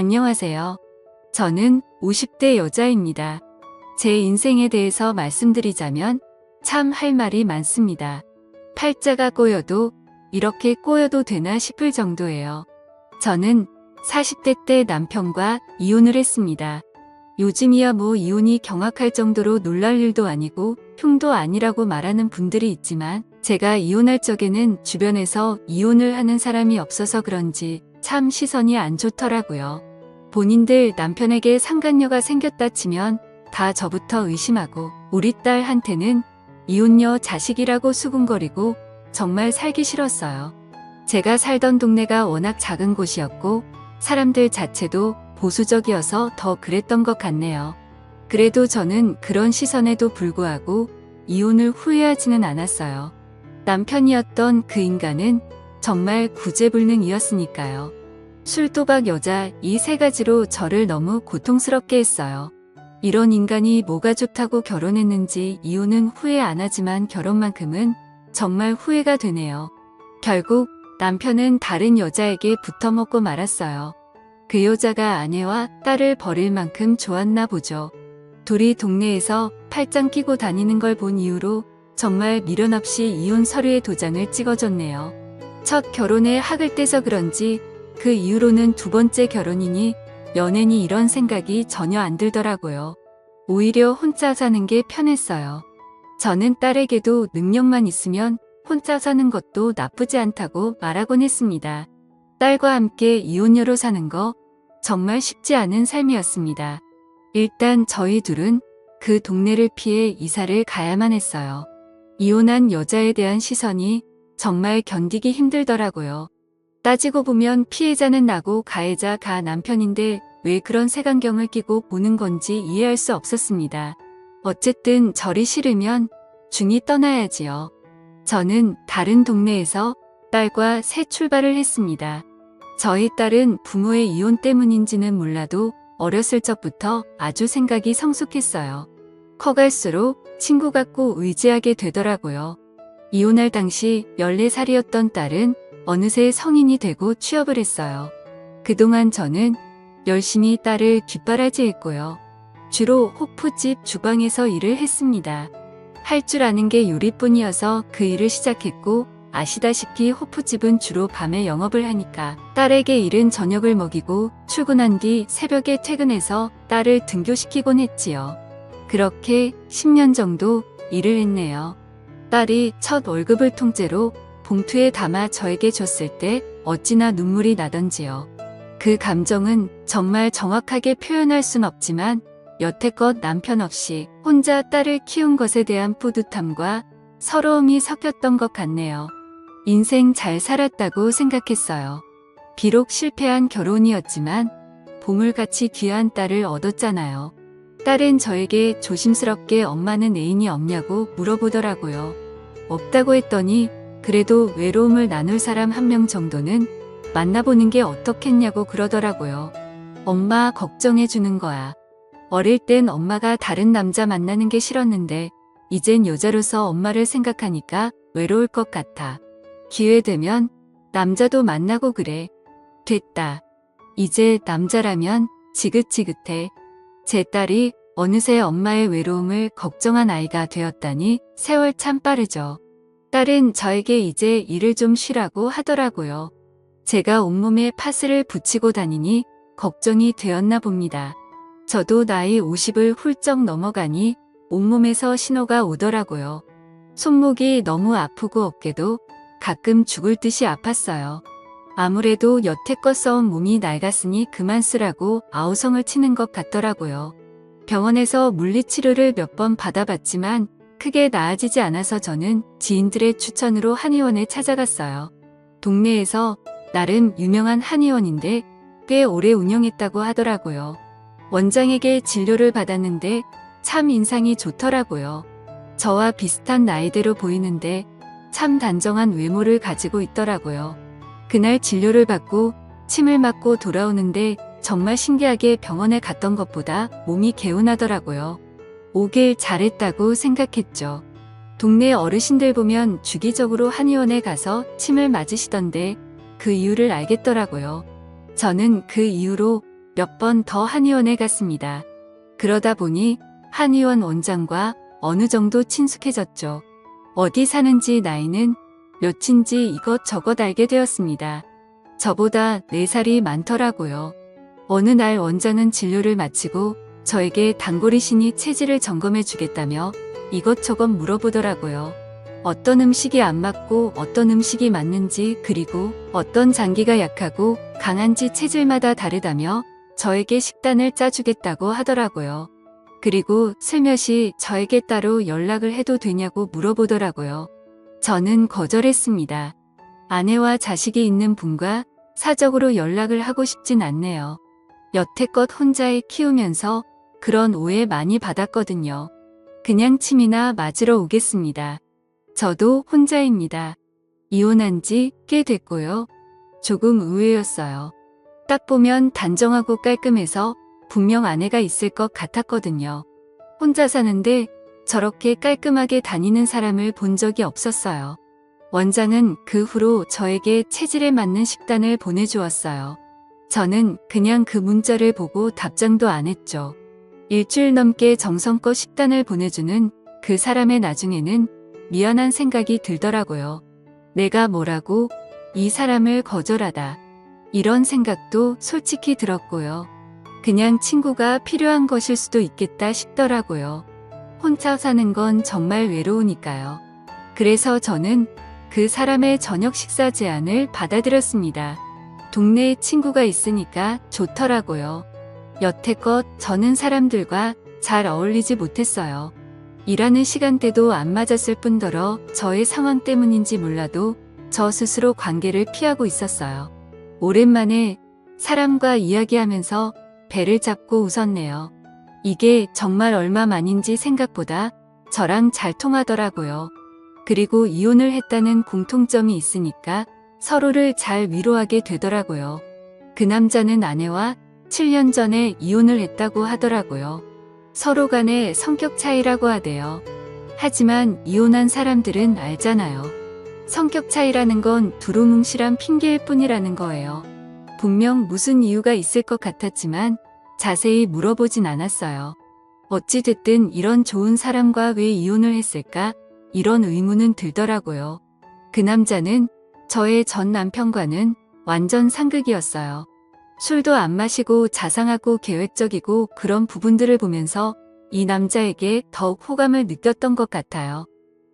안녕하세요. 저는 50대 여자입니다. 제 인생에 대해서 말씀드리자면 참 할 말이 많습니다. 팔자가 꼬여도 이렇게 꼬여도 되나 싶을 정도예요. 저는 40대 때 남편과 이혼을 했습니다. 요즘이야 뭐 이혼이 경악할 정도로 놀랄 일도 아니고 흉도 아니라고 말하는 분들이 있지만 제가 이혼할 적에는 주변에서 이혼을 하는 사람이 없어서 그런지 참 시선이 안 좋더라고요. 본인들 남편에게 상간녀가 생겼다 치면 다 저부터 의심하고 우리 딸한테는 이혼녀 자식이라고 수군거리고 정말 살기 싫었어요. 제가 살던 동네가 워낙 작은 곳이었고 사람들 자체도 보수적이어서 더 그랬던 것 같네요. 그래도 저는 그런 시선에도 불구하고 이혼을 후회하지는 않았어요. 남편이었던 그 인간은 정말 구제불능이었으니까요. 술, 도박, 여자 이 세 가지로 저를 너무 고통스럽게 했어요. 이런 인간이 뭐가 좋다고 결혼했는지 이혼은 후회 안 하지만 결혼만큼은 정말 후회가 되네요. 결국 남편은 다른 여자에게 붙어먹고 말았어요. 그 여자가 아내와 딸을 버릴 만큼 좋았나 보죠. 둘이 동네에서 팔짱 끼고 다니는 걸 본 이후로 정말 미련 없이 이혼 서류에 도장을 찍어줬네요. 첫 결혼에 학을 떼서 그런지 그 이후로는 두 번째 결혼이니 연애니 이런 생각이 전혀 안 들더라고요. 오히려 혼자 사는 게 편했어요. 저는 딸에게도 능력만 있으면 혼자 사는 것도 나쁘지 않다고 말하곤 했습니다. 딸과 함께 이혼녀로 사는 거 정말 쉽지 않은 삶이었습니다. 일단 저희 둘은 그 동네를 피해 이사를 가야만 했어요. 이혼한 여자에 대한 시선이 정말 견디기 힘들더라고요. 따지고 보면 피해자는 나고 가해자가 남편인데 왜 그런 색안경을 끼고 보는 건지 이해할 수 없었습니다. 어쨌든 저리 싫으면 중이 떠나야지요. 저는 다른 동네에서 딸과 새 출발을 했습니다. 저희 딸은 부모의 이혼 때문인지는 몰라도 어렸을 적부터 아주 생각이 성숙했어요. 커갈수록 친구 같고 의지하게 되더라고요. 이혼할 당시 14살이었던 딸은 어느새 성인이 되고 취업을 했어요. 그동안 저는 열심히 딸을 뒷바라지했고요. 주로 호프집 주방에서 일을 했습니다. 할 줄 아는 게 요리뿐이어서 그 일을 시작했고 아시다시피 호프집은 주로 밤에 영업을 하니까 딸에게 이른 저녁을 먹이고 출근한 뒤 새벽에 퇴근해서 딸을 등교시키곤 했지요. 그렇게 10년 정도 일을 했네요. 딸이 첫 월급을 통째로 봉투에 담아 저에게 줬을 때 어찌나 눈물이 나던지요. 그 감정은 정말 정확하게 표현할 순 없지만 여태껏 남편 없이 혼자 딸을 키운 것에 대한 뿌듯함과 서러움이 섞였던 것 같네요. 인생 잘 살았다고 생각했어요. 비록 실패한 결혼이었지만 보물같이 귀한 딸을 얻었잖아요. 딸은 저에게 조심스럽게 엄마는 애인이 없냐고 물어보더라고요. 없다고 했더니 그래도 외로움을 나눌 사람 한 명 정도는 만나보는 게 어떻겠냐고 그러더라고요. 엄마 걱정해 주는 거야. 어릴 땐 엄마가 다른 남자 만나는 게 싫었는데 이젠 여자로서 엄마를 생각하니까 외로울 것 같아. 기회 되면 남자도 만나고 그래. 됐다. 이제 남자라면 지긋지긋해. 제 딸이 어느새 엄마의 외로움을 걱정한 아이가 되었다니 세월 참 빠르죠. 딸은 저에게 이제 일을 좀 쉬라고 하더라고요. 제가 온몸에 파스를 붙이고 다니니 걱정이 되었나 봅니다. 저도 나이 50을 훌쩍 넘어가니 온몸에서 신호가 오더라고요. 손목이 너무 아프고 어깨도 가끔 죽을 듯이 아팠어요. 아무래도 여태껏 써온 몸이 낡았으니 그만 쓰라고 아우성을 치는 것 같더라고요. 병원에서 물리치료를 몇 번 받아봤지만 크게 나아지지 않아서 저는 지인들의 추천으로 한의원에 찾아갔어요. 동네에서 나름 유명한 한의원인데 꽤 오래 운영했다고 하더라고요. 원장에게 진료를 받았는데 참 인상이 좋더라고요. 저와 비슷한 나이대로 보이는데 참 단정한 외모를 가지고 있더라고요. 그날 진료를 받고 침을 맞고 돌아오는데 정말 신기하게 병원에 갔던 것보다 몸이 개운하더라고요. 오길 잘했다고 생각했죠. 동네 어르신들 보면 주기적으로 한의원에 가서 침을 맞으시던데 그 이유를 알겠더라고요. 저는 그 이후로 몇 번 더 한의원에 갔습니다. 그러다 보니 한의원 원장과 어느 정도 친숙해졌죠. 어디 사는지 나이는 몇인지 이것저것 알게 되었습니다. 저보다 4살이 많더라고요. 어느 날 원장은 진료를 마치고 저에게 단골이시니 체질을 점검해 주겠다며 이것저것 물어보더라고요. 어떤 음식이 안 맞고 어떤 음식이 맞는지, 그리고 어떤 장기가 약하고 강한지 체질마다 다르다며 저에게 식단을 짜주겠다고 하더라고요. 그리고 슬며시 저에게 따로 연락을 해도 되냐고 물어보더라고요. 저는 거절했습니다. 아내와 자식이 있는 분과 사적으로 연락을 하고 싶진 않네요. 여태껏 혼자 애 키우면서 그런 오해 많이 받았거든요. 그냥 침이나 맞으러 오겠습니다. 저도 혼자입니다. 이혼한 지 꽤 됐고요. 조금 의외였어요. 딱 보면 단정하고 깔끔해서 분명 아내가 있을 것 같았거든요. 혼자 사는데 저렇게 깔끔하게 다니는 사람을 본 적이 없었어요. 원장은 그 후로 저에게 체질에 맞는 식단을 보내주었어요. 저는 그냥 그 문자를 보고 답장도 안 했죠. 일주일 넘게 정성껏 식단을 보내주는 그 사람의 나중에는 미안한 생각이 들더라고요. 내가 뭐라고 이 사람을 거절하다. 이런 생각도 솔직히 들었고요. 그냥 친구가 필요한 것일 수도 있겠다 싶더라고요. 혼자 사는 건 정말 외로우니까요. 그래서 저는 그 사람의 저녁 식사 제안을 받아들였습니다. 동네에 친구가 있으니까 좋더라고요. 여태껏 저는 사람들과 잘 어울리지 못했어요. 일하는 시간대도 안 맞았을 뿐더러 저의 상황 때문인지 몰라도 저 스스로 관계를 피하고 있었어요. 오랜만에 사람과 이야기하면서 배를 잡고 웃었네요. 이게 정말 얼마만인지 생각보다 저랑 잘 통하더라고요. 그리고 이혼을 했다는 공통점이 있으니까 서로를 잘 위로하게 되더라고요. 그 남자는 아내와 7년 전에 이혼을 했다고 하더라고요. 서로 간의 성격 차이라고 하대요. 하지만 이혼한 사람들은 알잖아요. 성격 차이라는 건 두루뭉실한 핑계일 뿐이라는 거예요. 분명 무슨 이유가 있을 것 같았지만 자세히 물어보진 않았어요. 어찌됐든 이런 좋은 사람과 왜 이혼을 했을까? 이런 의문은 들더라고요. 그 남자는 저의 전 남편과는 완전 상극이었어요. 술도 안 마시고 자상하고 계획적이고 그런 부분들을 보면서 이 남자에게 더욱 호감을 느꼈던 것 같아요.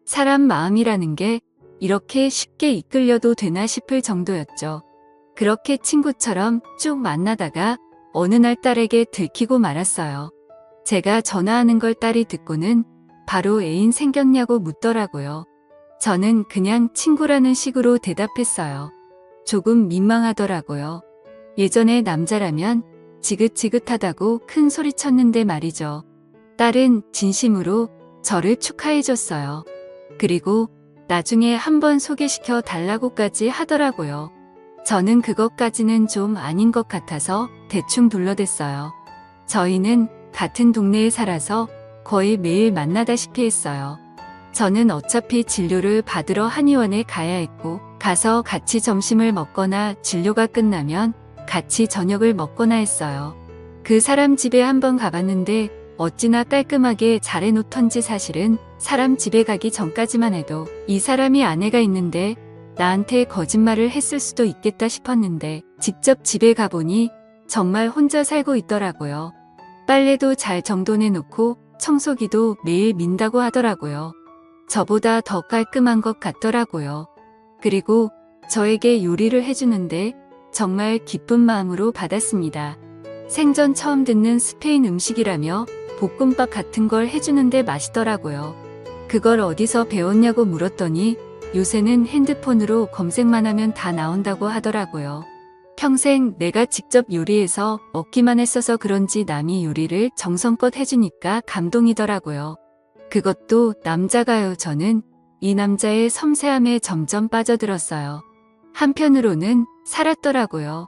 사람 마음이라는 게 이렇게 쉽게 이끌려도 되나 싶을 정도였죠. 그렇게 친구처럼 쭉 만나다가 어느 날 딸에게 들키고 말았어요. 제가 전화하는 걸 딸이 듣고는 바로 애인 생겼냐고 묻더라고요. 저는 그냥 친구라는 식으로 대답했어요. 조금 민망하더라고요. 예전에 남자라면 지긋지긋하다고 큰 소리 쳤는데 말이죠. 딸은 진심으로 저를 축하해줬어요. 그리고 나중에 한번 소개시켜 달라고까지 하더라고요. 저는 그것까지는 좀 아닌 것 같아서 대충 둘러댔어요. 저희는 같은 동네에 살아서 거의 매일 만나다시피 했어요. 저는 어차피 진료를 받으러 한의원에 가야 했고, 가서 같이 점심을 먹거나 진료가 끝나면 같이 저녁을 먹거나 했어요. 그 사람 집에 한번 가봤는데 어찌나 깔끔하게 잘 해놓던지 사실은 사람 집에 가기 전까지만 해도 이 사람이 아내가 있는데 나한테 거짓말을 했을 수도 있겠다 싶었는데 직접 집에 가보니 정말 혼자 살고 있더라고요. 빨래도 잘 정돈해놓고 청소기도 매일 민다고 하더라고요. 저보다 더 깔끔한 것 같더라고요. 그리고 저에게 요리를 해주는데 정말 기쁜 마음으로 받았습니다. 생전 처음 듣는 스페인 음식이라며 볶음밥 같은 걸 해주는데 맛있더라고요. 그걸 어디서 배웠냐고 물었더니 요새는 핸드폰으로 검색만 하면 다 나온다고 하더라고요. 평생 내가 직접 요리해서 먹기만 했어서 그런지 남이 요리를 정성껏 해주니까 감동이더라고요. 그것도 남자가요. 저는 이 남자의 섬세함에 점점 빠져들었어요. 한편으로는 살았더라고요.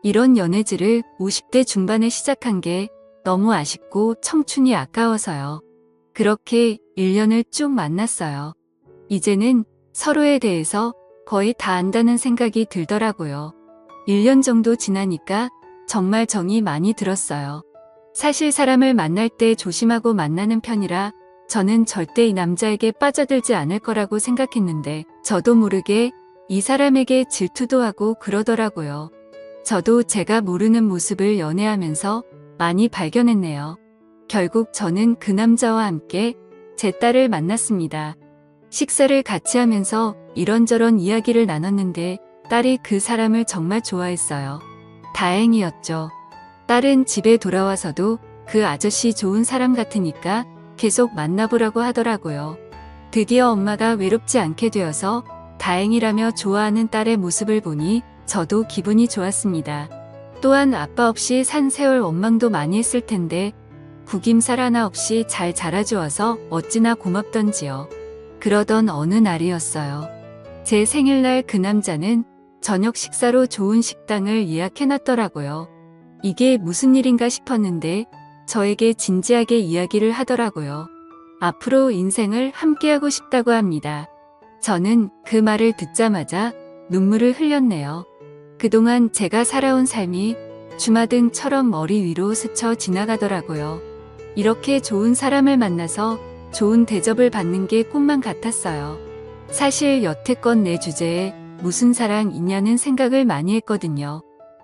이런 연애질을 50대 중반에 시작한 게 너무 아쉽고 청춘이 아까워서요. 그렇게 1년을 쭉 만났어요. 이제는 서로에 대해서 거의 다 안다는 생각이 들더라고요. 1년 정도 지나니까 정말 정이 많이 들었어요. 사실 사람을 만날 때 조심하고 만나는 편이라 저는 절대 이 남자에게 빠져들지 않을 거라고 생각했는데 저도 모르게 이 사람에게 질투도 하고 그러더라고요. 저도 제가 모르는 모습을 연애하면서 많이 발견했네요. 결국 저는 그 남자와 함께 제 딸을 만났습니다. 식사를 같이 하면서 이런저런 이야기를 나눴는데 딸이 그 사람을 정말 좋아했어요. 다행이었죠. 딸은 집에 돌아와서도 그 아저씨 좋은 사람 같으니까 계속 만나보라고 하더라고요. 드디어 엄마가 외롭지 않게 되어서 다행이라며 좋아하는 딸의 모습을 보니 저도 기분이 좋았습니다. 또한 아빠 없이 산 세월 원망도 많이 했을 텐데 구김살 하나 없이 잘 자라주어서 어찌나 고맙던지요. 그러던 어느 날이었어요. 제 생일날 그 남자는 저녁 식사로 좋은 식당을 예약해놨더라고요. 이게 무슨 일인가 싶었는데 저에게 진지하게 이야기를 하더라고요. 앞으로 인생을 함께하고 싶다고 합니다. 저는 그 말을 듣자마자 눈물을 흘렸네요. 그동안 제가 살아온 삶이 주마등처럼 머리 위로 스쳐 지나가더라고요. 이렇게 좋은 사람을 만나서 좋은 대접을 받는 게 꿈만 같았어요. 사실 여태껏 내 주제에 무슨 사랑 있냐는 생각을 많이 했거든요.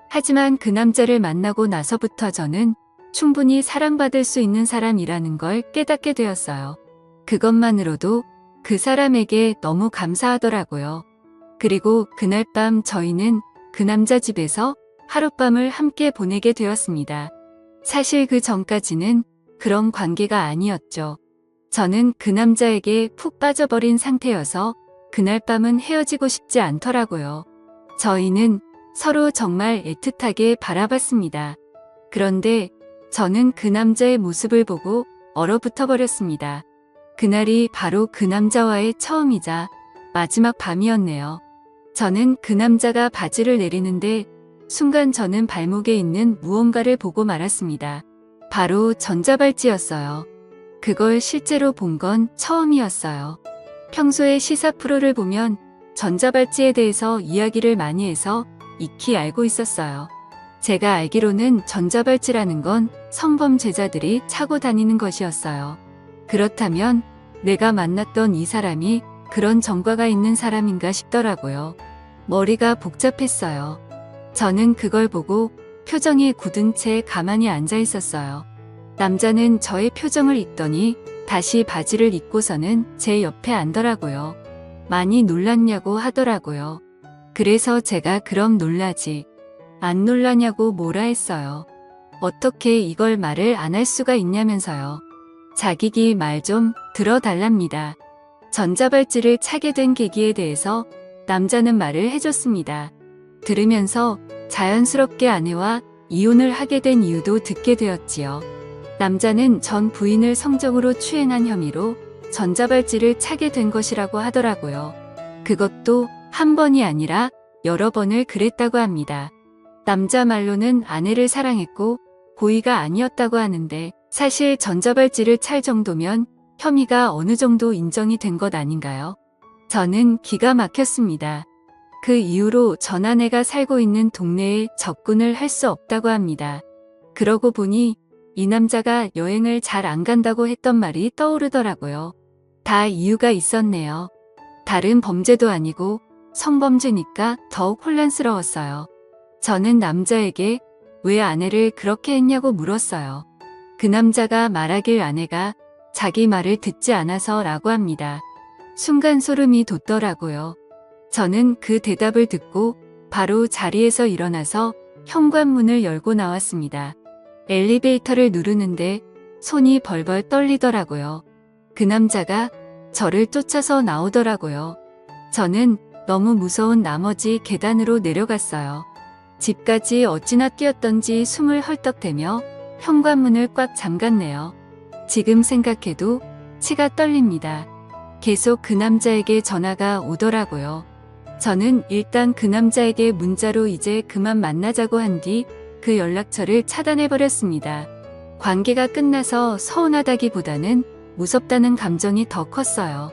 하지만 그 남자를 만나고 나서부터 저는 충분히 사랑받을 수 있는 사람이라는 걸 깨닫게 되었어요. 그것만으로도 그 사람에게 너무 감사하더라고요. 그리고 그날 밤 저희는 그 남자 집에서 하룻밤을 함께 보내게 되었습니다. 사실 그 전까지는 그런 관계가 아니었죠. 저는 그 남자에게 푹 빠져버린 상태여서 그날 밤은 헤어지고 싶지 않더라고요. 저희는 서로 정말 애틋하게 바라봤습니다. 그런데 저는 그 남자의 모습을 보고 얼어붙어 버렸습니다. 그날이 바로 그 남자와의 처음이자 마지막 밤이었네요. 저는 그 남자가 바지를 내리는데 순간 저는 발목에 있는 무언가를 보고 말았습니다. 바로 전자발찌였어요. 그걸 실제로 본 건 처음이었어요. 평소에 시사 프로를 보면 전자발찌에 대해서 이야기를 많이 해서 익히 알고 있었어요. 제가 알기로는 전자발찌라는 건 성범죄자들이 차고 다니는 것이었어요. 그렇다면 내가 만났던 이 사람이 그런 전과가 있는 사람인가 싶더라고요. 머리가 복잡했어요. 저는 그걸 보고 표정이 굳은 채 가만히 앉아 있었어요. 남자는 저의 표정을 읽더니 다시 바지를 입고서는 제 옆에 앉더라고요. 많이 놀랐냐고 하더라고요. 그래서 제가 그럼 놀라지. 안 놀라냐고 뭐라 했어요. 어떻게 이걸 말을 안 할 수가 있냐면서요. 자기기 말 좀 들어달랍니다. 전자발찌를 차게 된 계기에 대해서 남자는 말을 해줬습니다. 들으면서 자연스럽게 아내와 이혼을 하게 된 이유도 듣게 되었지요. 남자는 전 부인을 성적으로 추행한 혐의로 전자발찌를 차게 된 것이라고 하더라고요. 그것도 한 번이 아니라 여러 번을 그랬다고 합니다. 남자 말로는 아내를 사랑했고 고의가 아니었다고 하는데 사실 전자발찌를 찰 정도면 혐의가 어느 정도 인정이 된 것 아닌가요? 저는 기가 막혔습니다. 그 이후로 전 아내가 살고 있는 동네에 접근을 할 수 없다고 합니다. 그러고 보니 이 남자가 여행을 잘 안 간다고 했던 말이 떠오르더라고요. 다 이유가 있었네요. 다른 범죄도 아니고 성범죄니까 더욱 혼란스러웠어요. 저는 남자에게 왜 아내를 그렇게 했냐고 물었어요. 그 남자가 말하길 아내가 자기 말을 듣지 않아서라고 합니다. 순간 소름이 돋더라고요. 저는 그 대답을 듣고 바로 자리에서 일어나서 현관문을 열고 나왔습니다. 엘리베이터를 누르는데 손이 벌벌 떨리더라고요. 그 남자가 저를 쫓아서 나오더라고요. 저는 너무 무서운 나머지 계단으로 내려갔어요. 집까지 어찌나 뛰었던지 숨을 헐떡대며 현관문을 꽉 잠갔네요. 지금 생각해도 치가 떨립니다. 계속 그 남자에게 전화가 오더라고요. 저는 일단 그 남자에게 문자로 이제 그만 만나자고 한 뒤 그 연락처를 차단해버렸습니다. 관계가 끝나서 서운하다기보다는 무섭다는 감정이 더 컸어요.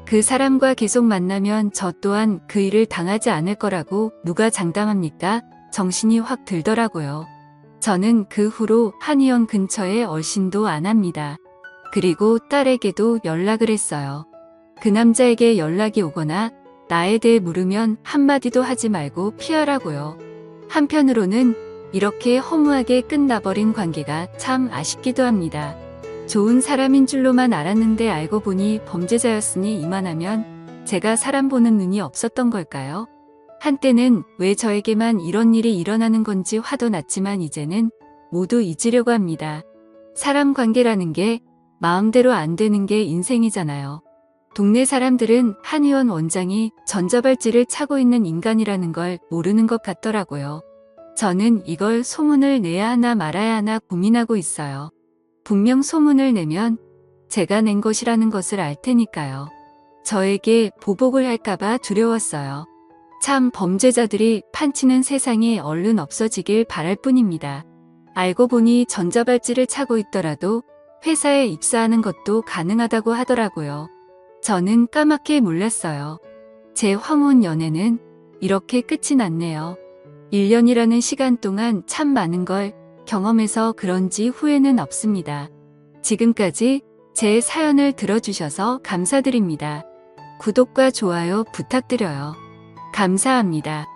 그 사람과 계속 만나면 저 또한 그 일을 당하지 않을 거라고 누가 장담합니까? 정신이 확 들더라고요. 저는 그 후로 한의원 근처에 얼씬도 안 합니다. 그리고 딸에게도 연락을 했어요. 그 남자에게 연락이 오거나 나에 대해 물으면 한마디도 하지 말고 피하라고요. 한편으로는 이렇게 허무하게 끝나버린 관계가 참 아쉽기도 합니다. 좋은 사람인 줄로만 알았는데 알고 보니 범죄자였으니 이만하면 제가 사람 보는 눈이 없었던 걸까요? 한때는 왜 저에게만 이런 일이 일어나는 건지 화도 났지만 이제는 모두 잊으려고 합니다. 사람 관계라는 게 마음대로 안 되는 게 인생이잖아요. 동네 사람들은 한의원 원장이 전자발찌를 차고 있는 인간이라는 걸 모르는 것 같더라고요. 저는 이걸 소문을 내야 하나 말아야 하나 고민하고 있어요. 분명 소문을 내면 제가 낸 것이라는 것을 알 테니까요. 저에게 보복을 할까봐 두려웠어요. 참 범죄자들이 판치는 세상이 얼른 없어지길 바랄 뿐입니다. 알고 보니 전자발찌를 차고 있더라도 회사에 입사하는 것도 가능하다고 하더라고요. 저는 까맣게 몰랐어요. 제 황혼 연애는 이렇게 끝이 났네요. 1년이라는 시간 동안 참 많은 걸 경험해서 그런지 후회는 없습니다. 지금까지 제 사연을 들어주셔서 감사드립니다. 구독과 좋아요 부탁드려요. 감사합니다.